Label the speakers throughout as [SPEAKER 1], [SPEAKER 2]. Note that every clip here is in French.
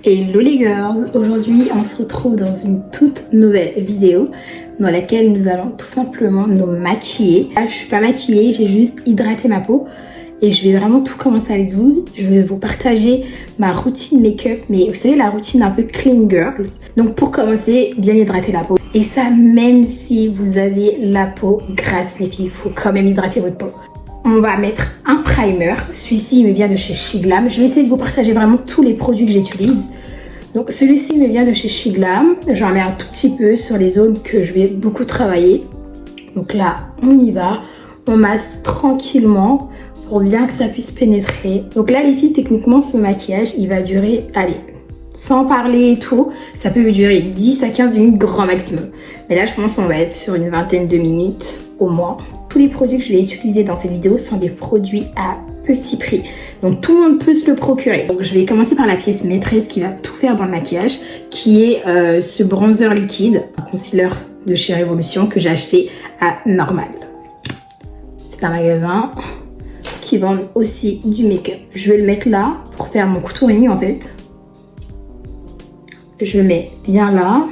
[SPEAKER 1] Hello les girls, aujourd'hui on se retrouve dans une toute nouvelle vidéo dans laquelle nous allons tout simplement nous maquiller. Là, je suis pas maquillée, j'ai juste hydraté ma peau et je vais vraiment tout commencer avec vous. Je vais vous partager ma routine make-up, mais vous savez la routine un peu clean girl. Donc pour commencer, bien hydrater la peau. Et ça même si vous avez la peau grasse les filles, il faut quand même hydrater votre peau. On va mettre un primer, celui-ci me vient de chez Shiglam. Je vais essayer de vous partager vraiment tous les produits que j'utilise. Donc celui-ci me vient de chez Shiglam. J'en mets un tout petit peu sur les zones que je vais beaucoup travailler. Donc là, on y va. On masse tranquillement pour bien que ça puisse pénétrer. Donc là les filles, techniquement ce maquillage, il va durer, allez, sans parler et tout, ça peut durer 10 à 15 minutes grand maximum. Mais là je pense qu'on va être sur une vingtaine de minutes au moins. Tous les produits que je vais utiliser dans cette vidéo sont des produits à petit prix. Donc tout le monde peut se le procurer. Donc je vais commencer par la pièce maîtresse qui va tout faire dans le maquillage, qui est ce bronzer liquide, un concealer de chez Révolution que j'ai acheté à Normal. C'est un magasin qui vend aussi du make-up. Je vais le mettre là pour faire mon contouring en fait. Je le mets bien là,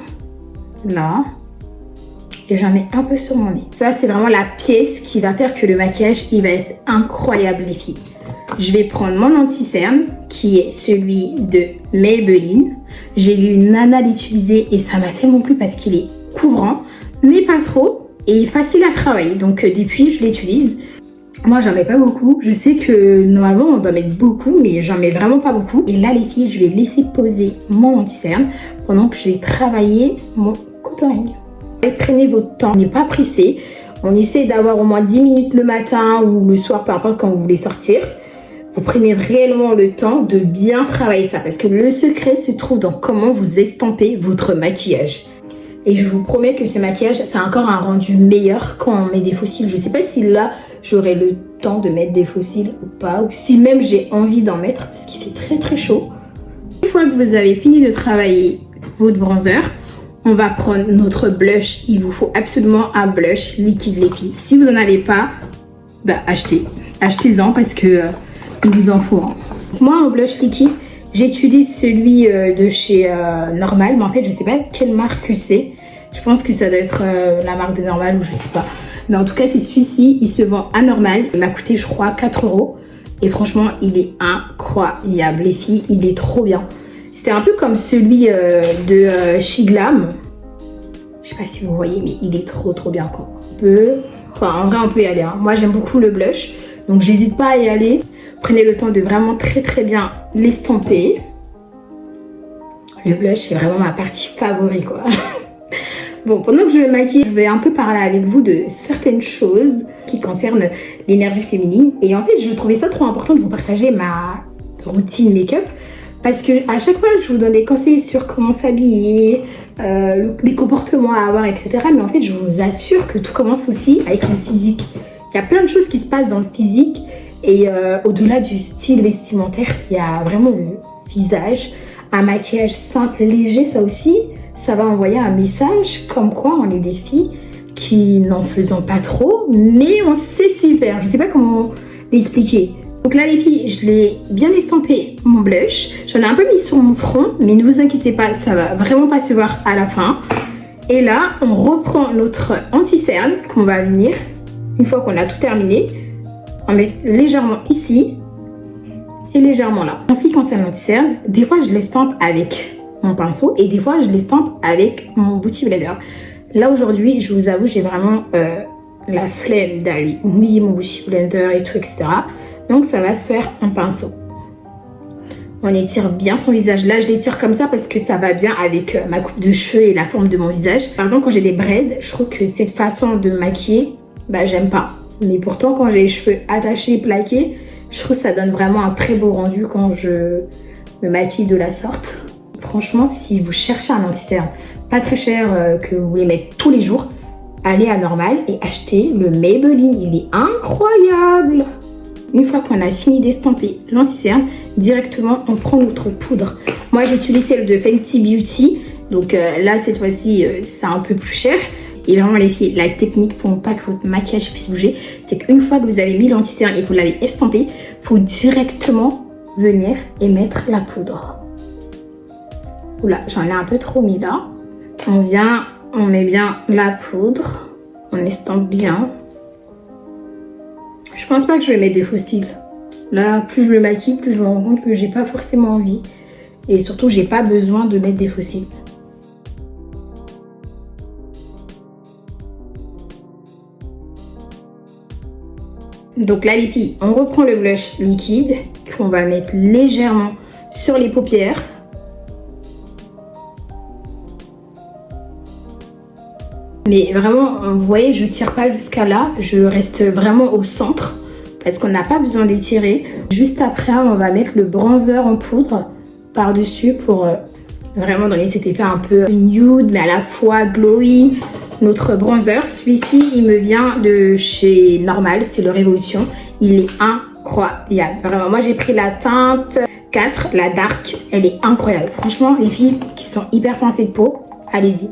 [SPEAKER 1] là. Et j'en mets un peu sur mon nez. Ça, c'est vraiment la pièce qui va faire que le maquillage, il va être incroyable, les filles. Je vais prendre mon anti-cerne, qui est celui de Maybelline. J'ai vu Nana l'utiliser et ça m'a tellement plu parce qu'il est couvrant, mais pas trop, et facile à travailler. Donc, depuis, je l'utilise. Moi, j'en mets pas beaucoup. Je sais que normalement, on doit mettre beaucoup, mais j'en mets vraiment pas beaucoup. Et là, les filles, je vais laisser poser mon anti-cerne pendant que je vais travailler mon contouring. Prenez votre temps, on n'est pas pressé. On essaie d'avoir au moins 10 minutes le matin ou le soir, peu importe quand vous voulez sortir. Vous prenez réellement le temps de bien travailler ça parce que le secret se trouve dans comment vous estampez votre maquillage. Et je vous promets que ce maquillage, ça a encore un rendu meilleur quand on met des faux cils. Je ne sais pas si là, j'aurai le temps de mettre des faux cils ou pas, ou si même j'ai envie d'en mettre parce qu'il fait très très chaud. Une fois que vous avez fini de travailler votre bronzer, on va prendre notre blush. Il vous faut absolument un blush liquide les filles. Si vous n'en avez pas, bah achetez-en parce que il vous en faut. Moi en blush liquide, j'utilise celui de chez Normal, mais en fait je sais pas quelle marque c'est. Je pense que ça doit être la marque de Normal ou je sais pas. Mais en tout cas c'est celui-ci, il se vend à Normal. Il m'a coûté je crois 4 € et franchement il est incroyable les filles, il est trop bien. C'était un peu comme celui de Shiglam. Je sais pas si vous voyez, mais il est trop bien quoi. En vrai, on peut y aller. Hein. Moi, j'aime beaucoup le blush, donc j'hésite pas à y aller. Prenez le temps de vraiment très bien l'estamper. Le blush, c'est vraiment ma partie favorite quoi. Bon, pendant que je me maquille, je vais un peu parler avec vous de certaines choses qui concernent l'énergie féminine. Et en fait, je trouvais ça trop important de vous partager ma routine make-up. Parce que à chaque fois, je vous donne des conseils sur comment s'habiller, les comportements à avoir, etc. Mais en fait, je vous assure que tout commence aussi avec le physique. Il y a plein de choses qui se passent dans le physique. Et au-delà du style vestimentaire, il y a vraiment le visage. Un maquillage simple, léger, ça aussi, ça va envoyer un message comme quoi on est des filles qui n'en faisons pas trop, mais on sait s'y faire. Je ne sais pas comment l'expliquer. Donc là les filles, je l'ai bien estampé mon blush. J'en ai un peu mis sur mon front, mais ne vous inquiétez pas, ça va vraiment pas se voir à la fin. Et là, on reprend notre anti-cerne qu'on va venir, une fois qu'on a tout terminé, en mettre légèrement ici et légèrement là. En ce qui concerne l'anti-cerne, des fois je l'estampe avec mon pinceau et des fois je l'estampe avec mon Beauty Blender. Là aujourd'hui, je vous avoue, j'ai vraiment la flemme d'aller mouiller mon Beauty Blender et tout, etc. Donc ça va se faire en pinceau. On étire bien son visage. Là je l'étire comme ça parce que ça va bien avec ma coupe de cheveux et la forme de mon visage. Par exemple quand j'ai des braids, je trouve que cette façon de maquiller, bah j'aime pas. Mais pourtant quand j'ai les cheveux attachés et plaqués, je trouve que ça donne vraiment un très beau rendu quand je me maquille de la sorte. Franchement si vous cherchez un anti-cerne pas très cher que vous voulez mettre tous les jours, allez à Normal et achetez le Maybelline. Il est incroyable. Une fois qu'on a fini d'estamper l'anti-cerne, directement on prend notre poudre. Moi j'utilise celle de Fenty Beauty, donc là cette fois-ci c'est un peu plus cher. Et vraiment les filles, la technique pour pas que votre maquillage puisse bouger, c'est qu'une fois que vous avez mis l'anti-cerne et que vous l'avez estampé, il faut directement venir et mettre la poudre. Oula, j'en ai un peu trop mis là. On met bien la poudre. On estompe bien. Je pense pas que je vais mettre des faux cils. Là, plus je me maquille, plus je me rends compte que j'ai pas forcément envie. Et surtout, j'ai pas besoin de mettre des faux cils. Donc là, les filles, on reprend le blush liquide qu'on va mettre légèrement sur les paupières. Mais vraiment, vous voyez, je tire pas jusqu'à là. Je reste vraiment au centre parce qu'on n'a pas besoin d'étirer. Juste après, on va mettre le bronzer en poudre par-dessus pour vraiment donner cet effet un peu nude, mais à la fois glowy. Notre bronzer, celui-ci, il me vient de chez Normal, c'est le Révolution. Il est incroyable. Vraiment, moi, j'ai pris la teinte 4, la dark. Elle est incroyable. Franchement, les filles qui sont hyper foncées de peau, allez-y.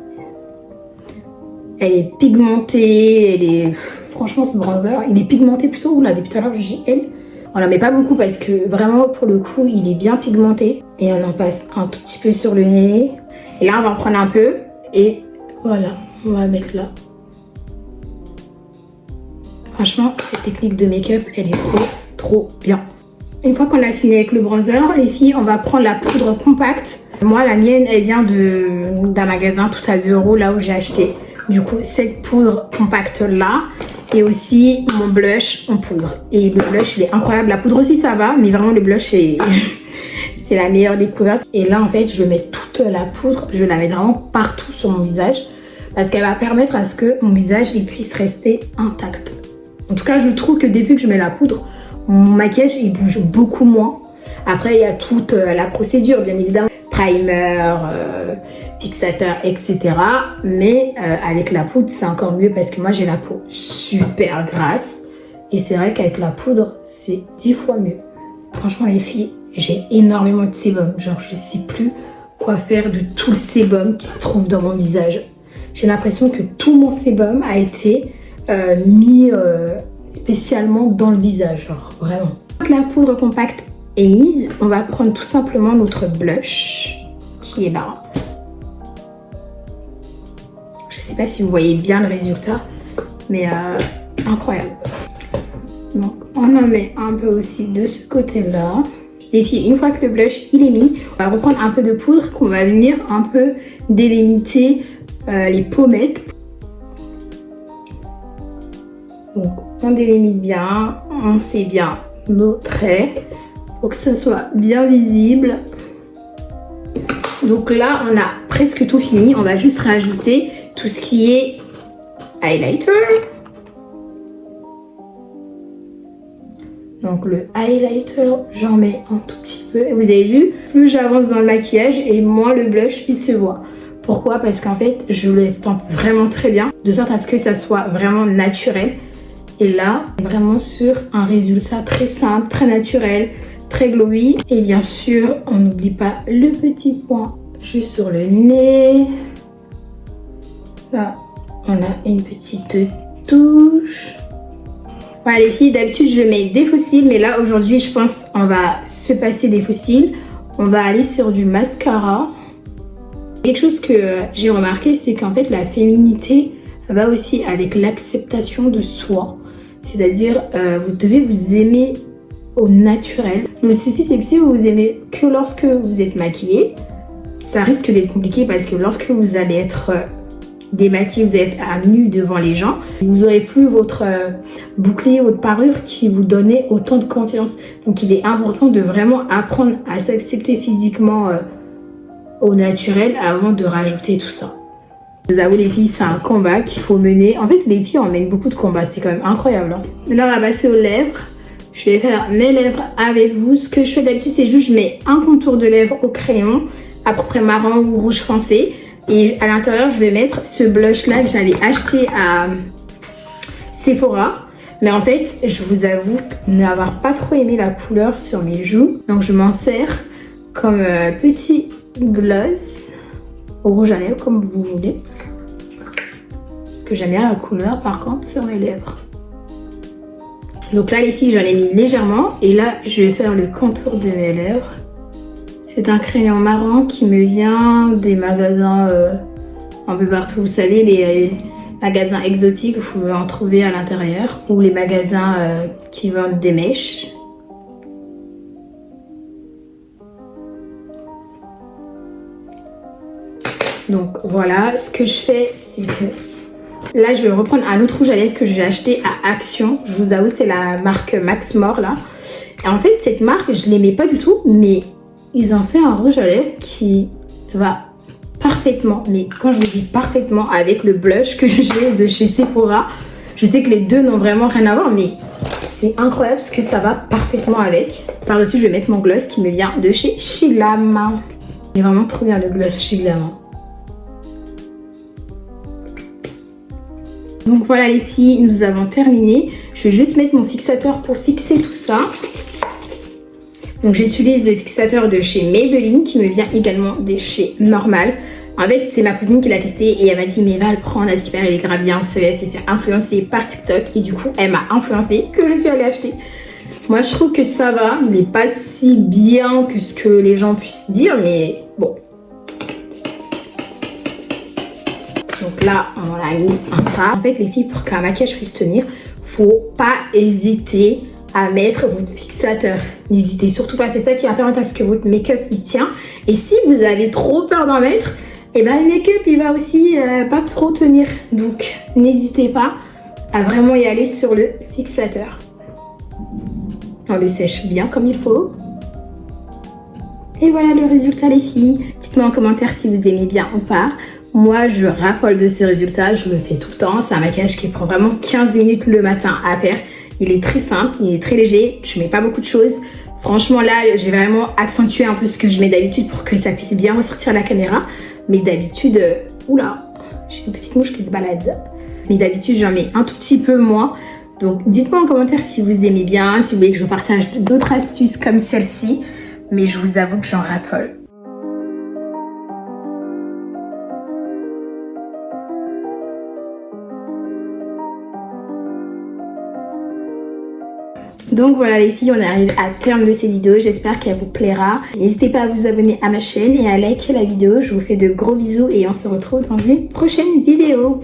[SPEAKER 1] Elle est pigmentée, franchement, ce bronzer, il est pigmenté plutôt. Là, depuis tout à l'heure, j'ai elle. On n'en met pas beaucoup parce que vraiment, pour le coup, il est bien pigmenté. Et on en passe un tout petit peu sur le nez. Et là, on va en prendre un peu. Et voilà, on va mettre là. Franchement, cette technique de make-up, elle est trop bien. Une fois qu'on a fini avec le bronzer, les filles, on va prendre la poudre compacte. Moi, la mienne, elle vient d'un magasin tout à 2 €, là où j'ai acheté. Du coup, cette poudre compacte là et aussi mon blush en poudre. Et le blush, il est incroyable. La poudre aussi, ça va, mais vraiment le blush, c'est la meilleure découverte. Et là, en fait, je mets toute la poudre. Je la mets vraiment partout sur mon visage parce qu'elle va permettre à ce que mon visage il puisse rester intact. En tout cas, je trouve que depuis que je mets la poudre, mon maquillage, il bouge beaucoup moins. Après, il y a toute la procédure, bien évidemment. Primer, fixateur, etc. Mais avec la poudre, c'est encore mieux parce que moi, j'ai la peau super grasse. Et c'est vrai qu'avec la poudre, c'est 10 fois mieux. Franchement, les filles, j'ai énormément de sébum. Genre, je sais plus quoi faire de tout le sébum qui se trouve dans mon visage. J'ai l'impression que tout mon sébum a été mis spécialement dans le visage. Genre, vraiment. Donc, la poudre compacte est mise, on va prendre tout simplement notre blush qui est là. Je sais pas si vous voyez bien le résultat, mais incroyable. Donc on en met un peu aussi de ce côté-là. Les filles, une fois que le blush il est mis, on va reprendre un peu de poudre qu'on va venir un peu délimiter les pommettes. Donc on délimite bien, on fait bien nos traits. Pour que ce soit bien visible. Donc là, on a presque tout fini. On va juste rajouter tout ce qui est highlighter. Donc le highlighter, j'en mets un tout petit peu. Et vous avez vu, plus j'avance dans le maquillage et moins le blush il se voit. Pourquoi? Parce qu'en fait, je l'estompe vraiment très bien. De sorte à ce que ça soit vraiment naturel. Et là, vraiment sur un résultat très simple, très naturel. Très glowy. Et bien sûr, on n'oublie pas le petit point juste sur le nez. Là, on a une petite touche. Voilà les filles, d'habitude je mets des faux cils, mais là aujourd'hui je pense on va se passer des faux cils. On va aller sur du mascara. Quelque chose que j'ai remarqué, c'est qu'en fait la féminité va aussi avec l'acceptation de soi. C'est-à-dire, vous devez vous aimer au naturel. Le souci, c'est que si vous vous aimez que lorsque vous êtes maquillée, ça risque d'être compliqué parce que lorsque vous allez être démaquillée, vous êtes à nu devant les gens, vous n'aurez plus votre bouclier, votre parure qui vous donnait autant de confiance. Donc, il est important de vraiment apprendre à s'accepter physiquement au naturel avant de rajouter tout ça. Je vous avoue les filles, c'est un combat qu'il faut mener. En fait, les filles en mènent beaucoup de combats, c'est quand même incroyable. Hein. Là, on va passer aux lèvres. Je vais faire mes lèvres avec vous. Ce que je fais d'habitude, c'est juste je mets un contour de lèvres au crayon, à peu près marron ou rouge foncé. Et à l'intérieur, je vais mettre ce blush-là que j'avais acheté à Sephora. Mais en fait, je vous avoue n'avoir pas trop aimé la couleur sur mes joues. Donc, je m'en sers comme petit gloss au rouge à lèvres, comme vous voulez. Parce que j'aime bien la couleur, par contre, sur mes lèvres. Donc là, les filles, j'en ai mis légèrement. Et là, je vais faire le contour de mes lèvres. C'est un crayon marron qui me vient des magasins un peu partout. Vous savez, les magasins exotiques, vous pouvez en trouver à l'intérieur. Ou les magasins qui vendent des mèches. Donc voilà, ce que je fais, c'est que là, je vais reprendre un autre rouge à lèvres que j'ai acheté à Action. Je vous avoue, c'est la marque Max More là. Et en fait, cette marque, je l'aimais pas du tout, mais ils ont fait un rouge à lèvres qui va parfaitement, mais quand je vous dis parfaitement, avec le blush que j'ai de chez Sephora. Je sais que les deux n'ont vraiment rien à voir, mais c'est incroyable parce que ça va parfaitement avec. Par-dessus, je vais mettre mon gloss qui me vient de chez Shiglam. Il est vraiment trop bien le gloss Shiglam. Donc voilà les filles, nous avons terminé. Je vais juste mettre mon fixateur pour fixer tout ça. Donc j'utilise le fixateur de chez Maybelline qui me vient également de chez Normal. En fait, c'est ma cousine qui l'a testé et elle m'a dit mais va le prendre, à ce qui paraît, il est grave bien. Vous savez, elle s'est fait influencer par TikTok et du coup, elle m'a influencé que je suis allée acheter. Moi, je trouve que ça va. Il n'est pas si bien que ce que les gens puissent dire, mais bon. Donc là, on l'a mis un pas. En fait, les filles, pour qu'un maquillage puisse tenir, faut pas hésiter à mettre votre fixateur. N'hésitez surtout pas, c'est ça qui va permettre à ce que votre make-up il tient. Et si vous avez trop peur d'en mettre, et ben le make-up il va aussi pas trop tenir. Donc n'hésitez pas à vraiment y aller sur le fixateur. On le sèche bien comme il faut. Et voilà le résultat les filles. Dites-moi en commentaire si vous aimez bien ou pas. Moi, je raffole de ces résultats, je le fais tout le temps. C'est un maquillage qui prend vraiment 15 minutes le matin à faire. Il est très simple, il est très léger, je mets pas beaucoup de choses. Franchement, là, j'ai vraiment accentué un peu ce que je mets d'habitude pour que ça puisse bien ressortir à la caméra. Mais d'habitude, oula, j'ai une petite mouche qui se balade. Mais d'habitude, j'en mets un tout petit peu moins. Donc, dites-moi en commentaire si vous aimez bien, si vous voulez que je vous partage d'autres astuces comme celle-ci. Mais je vous avoue que j'en raffole. Donc voilà les filles, on arrive à terme de cette vidéo, j'espère qu'elle vous plaira. N'hésitez pas à vous abonner à ma chaîne et à liker la vidéo. Je vous fais de gros bisous et on se retrouve dans une prochaine vidéo.